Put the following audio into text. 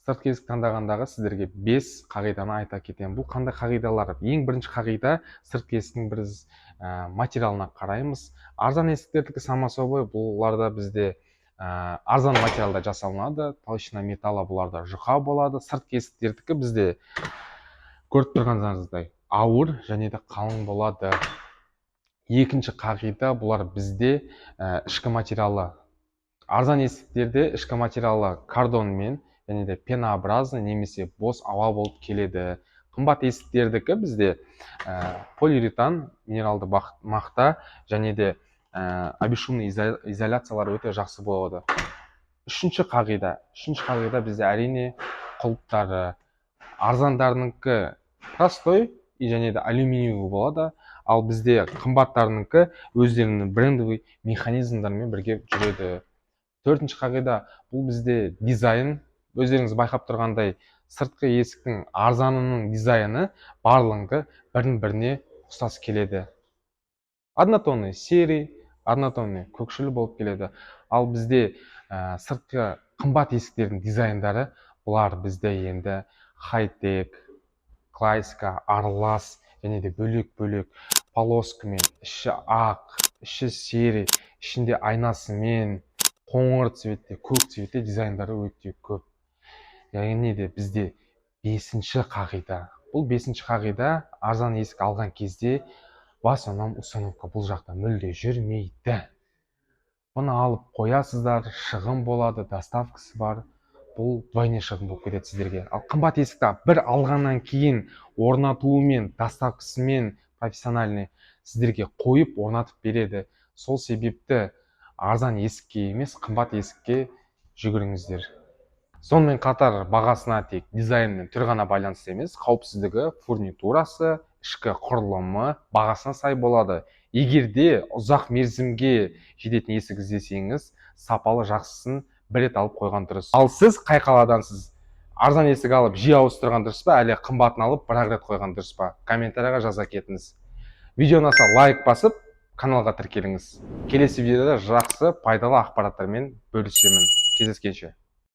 Сыртқы есік таңдағандағы сіздерге 5 қағиданы айта кетемін. Бұл қандай қағидалар? Ең бірінші қағида, сыртқы есіктің біз материалына қараймыз. Арзан есіктердікі само собой, бұларда бізде арзан материалда жасалынады. Толщина металла бұларда жұқа болады. Сыртқы есіктердікі бізде көріп тұрғандарыңыздай ауыр және де қалың болады. Екінші қағида, бұлар бізде ішкі материалы. Арзан есіктерде ішкі материалы кардонмен және де пенообразный немесе бос ауа болып келеді. Қымбат есіктердікі бізде полиуретан, минералды мақта және де обешумный изоляциялар өте жақсы болады. Үшінші қағида бізде әрине құлыптары. Арзандарынікі простой және де алюминиевый болады, ал бізде қымбаттарынікі өздерінің брендовый механизмдармен бірге жүреді. Төртінші қағида, бұл бізде дизайн. Өздеріңіз байқап тұрғандай, сыртқы есіктің арзанының дизайны барлығы бірін-біріне ұқсас келеді. Однотонный серый, однотонный көкшіл болып келеді. Ал бізде сыртқы қымбат есіктердің дизайндары, бұлар бізде енді хай-тек, классика, аралас және де бөлек-бөлек полоскамен, іші ақ, іші серый, ішінде айнасымен, қоңыр цветте, көк цветте дизайндары өте көп. Яғни де бізде 5-ші қағида. Бұл 5-ші қағида, арзан есік алған кезде бас онам установка бұл жақта мүлде жүрмейді. Бұны алып қоясыздар, шығын болады, доставкасы бар. Бұл двойне шығын болып кетеді сіздерге. Ал қымбат есікті бір алғаннан кейін орнатуымен, доставкасымен профессиональный сіздерге қойып орнатып береді. Сол себепті арзан есікке емес, қымбат есікке жүгіріңіздер. Сонымен қатар бағасына тек дизайн мен түр ғана байланысты емес, қауіпсіздігі, фурнитурасы, ішкі құрылымы бағасына сай болады. Егер де ұзақ мерзімге жететін есік іздесеңіз, сапалы жақсысын бір рет алып қойған дұрыс. Ал сіз қай қаладансыз? Арзан есік алып жиі ауыстырған дұрыс па, әлде қымбатын алып бір-ақ рет қойған дұрыс па? Комментарияға жаза кетіңіз. Видео ұнаса лайк басып, каналға тіркеліңіз. Келесі видеода жақсы, пайдалы ақпараттармен бөлісемін. Кездескенше.